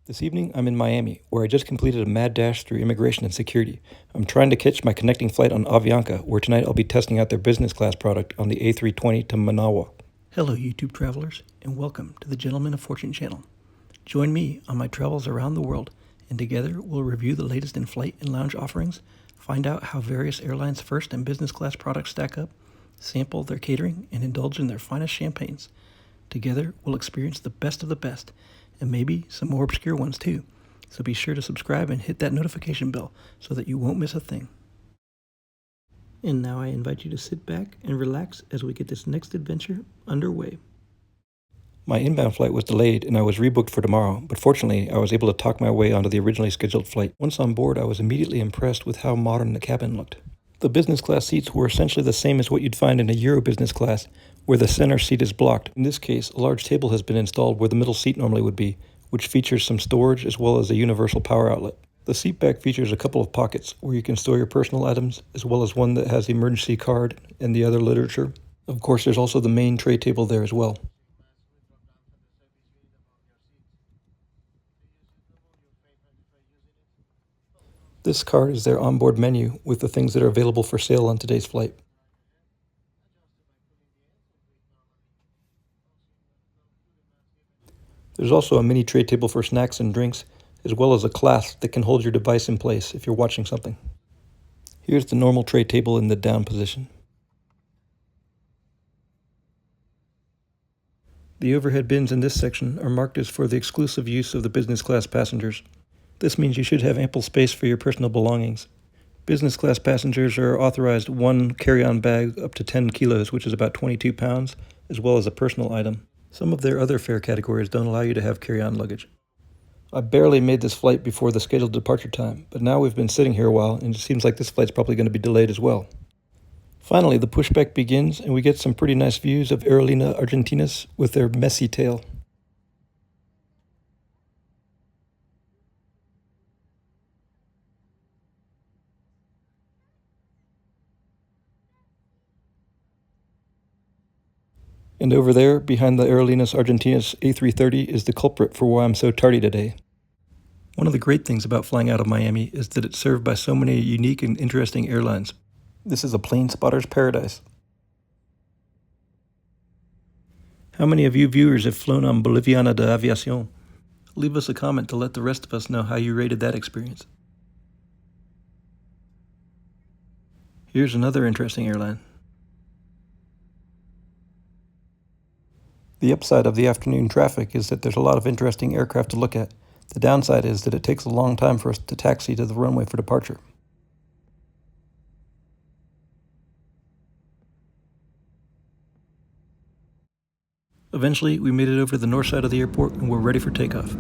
This evening, I'm in Miami, where I just completed a mad dash through immigration and security. I'm trying to catch my connecting flight on AVIANCA, where tonight I'll be testing out their business class product on the A320 to Managua. Hello, YouTube travelers, and welcome to the Gentleman of Fortune channel. Join me on my travels around the world, and together we'll review the latest in flight and lounge offerings, find out how various airlines' first and business class products stack up, sample their catering, and indulge in their finest champagnes. Together, we'll experience the best of the best, and maybe some more obscure ones too. So be sure to subscribe and hit that notification bell so that you won't miss a thing. And now I invite you to sit back and relax as we get this next adventure underway. My inbound flight was delayed and I was rebooked for tomorrow, but fortunately I was able to talk my way onto the originally scheduled flight. Once on board, I was immediately impressed with how modern the cabin looked. The business class seats were essentially the same as what you'd find in a Euro business class, where the center seat is blocked. In this case, a large table has been installed where the middle seat normally would be, which features some storage as well as a universal power outlet. The seat back features a couple of pockets where you can store your personal items, as well as one that has the emergency card and the other literature. Of course, there's also the main tray table there as well. This card is their onboard menu with the things that are available for sale on today's flight. There's also a mini tray table for snacks and drinks, as well as a clasp that can hold your device in place if you're watching something. Here's the normal tray table in the down position. The overhead bins in this section are marked as for the exclusive use of the business class passengers. This means you should have ample space for your personal belongings. Business class passengers are authorized one carry-on bag up to 10 kilos, which is about 22 pounds, as well as a personal item. Some of their other fare categories don't allow you to have carry-on luggage. I barely made this flight before the scheduled departure time, but now we've been sitting here a while, and it seems like this flight's probably going to be delayed as well. Finally, the pushback begins, and we get some pretty nice views of Aerolíneas Argentinas with their messy tail. And over there, behind the Aerolíneas Argentinas A330, is the culprit for why I'm so tardy today. One of the great things about flying out of Miami is that it's served by so many unique and interesting airlines. This is a plane spotter's paradise. How many of you viewers have flown on Boliviana de Aviación? Leave us a comment to let the rest of us know how you rated that experience. Here's another interesting airline. The upside of the afternoon traffic is that there's a lot of interesting aircraft to look at. The downside is that it takes a long time for us to taxi to the runway for departure. Eventually, we made it over to the north side of the airport and we're ready for takeoff.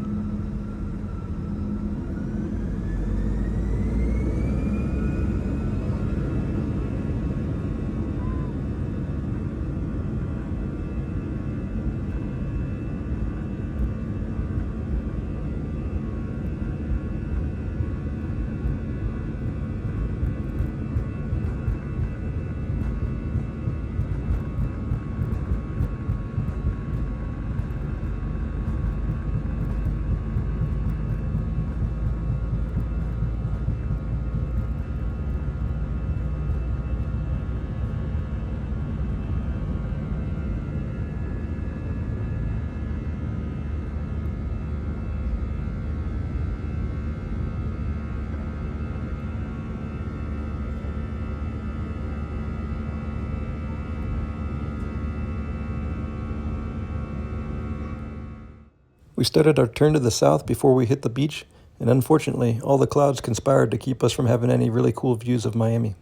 We started our turn to the south before we hit the beach, and unfortunately, all the clouds conspired to keep us from having any really cool views of Miami.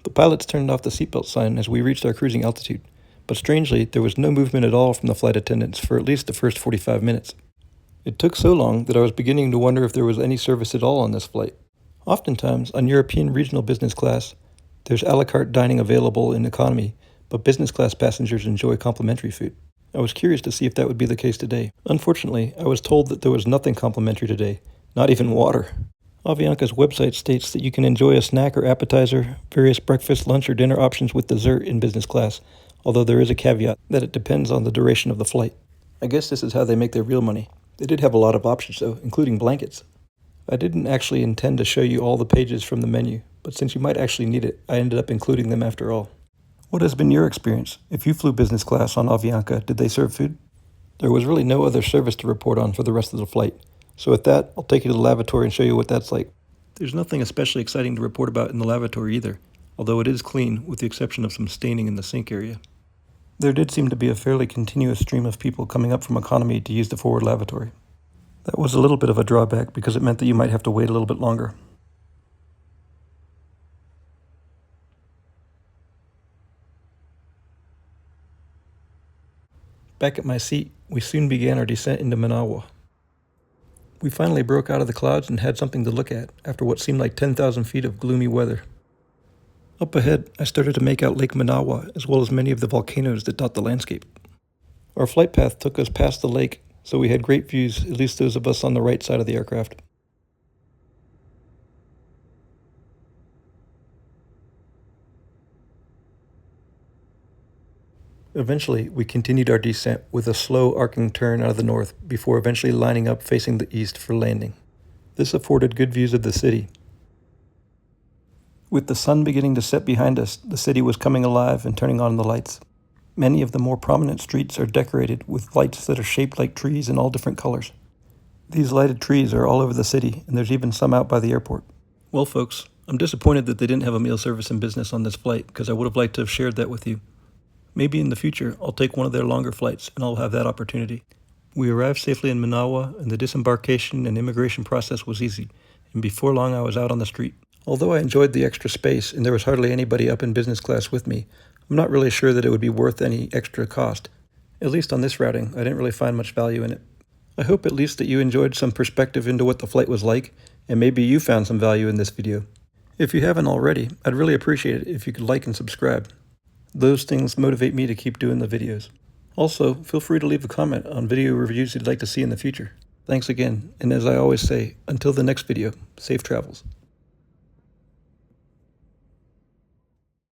The pilots turned off the seatbelt sign as we reached our cruising altitude, but strangely, there was no movement at all from the flight attendants for at least the first 45 minutes. It took so long that I was beginning to wonder if there was any service at all on this flight. Oftentimes, on European regional business class, there's a la carte dining available in economy, but business class passengers enjoy complimentary food. I was curious to see if that would be the case today. Unfortunately, I was told that there was nothing complimentary today, not even water. Avianca's website states that you can enjoy a snack or appetizer, various breakfast, lunch, or dinner options with dessert in business class, although there is a caveat that it depends on the duration of the flight. I guess this is how they make their real money. They did have a lot of options though, including blankets. I didn't actually intend to show you all the pages from the menu, but since you might actually need it, I ended up including them after all. What has been your experience? If you flew business class on Avianca, did they serve food? There was really no other service to report on for the rest of the flight. So with that, I'll take you to the lavatory and show you what that's like. There's nothing especially exciting to report about in the lavatory either, although it is clean with the exception of some staining in the sink area. There did seem to be a fairly continuous stream of people coming up from economy to use the forward lavatory. That was a little bit of a drawback because it meant that you might have to wait a little bit longer. Back at my seat, we soon began our descent into Managua. We finally broke out of the clouds and had something to look at after what seemed like 10,000 feet of gloomy weather. Up ahead, I started to make out Lake Managua as well as many of the volcanoes that dot the landscape. Our flight path took us past the lake, so we had great views, at least those of us on the right side of the aircraft. Eventually, we continued our descent with a slow arcing turn out of the north before eventually lining up facing the east for landing. This afforded good views of the city. With the sun beginning to set behind us, the city was coming alive and turning on the lights. Many of the more prominent streets are decorated with lights that are shaped like trees in all different colors. These lighted trees are all over the city, and there's even some out by the airport. Well, folks, I'm disappointed that they didn't have a meal service in business on this flight because I would have liked to have shared that with you. Maybe in the future, I'll take one of their longer flights and I'll have that opportunity. We arrived safely in Managua, and the disembarkation and immigration process was easy, and before long I was out on the street. Although I enjoyed the extra space and there was hardly anybody up in business class with me, I'm not really sure that it would be worth any extra cost. At least on this routing, I didn't really find much value in it. I hope at least that you enjoyed some perspective into what the flight was like, and maybe you found some value in this video. If you haven't already, I'd really appreciate it if you could like and subscribe. Those things motivate me to keep doing the videos. Also, feel free to leave a comment on video reviews you'd like to see in the future. Thanks again, and as I always say, until the next video, safe travels.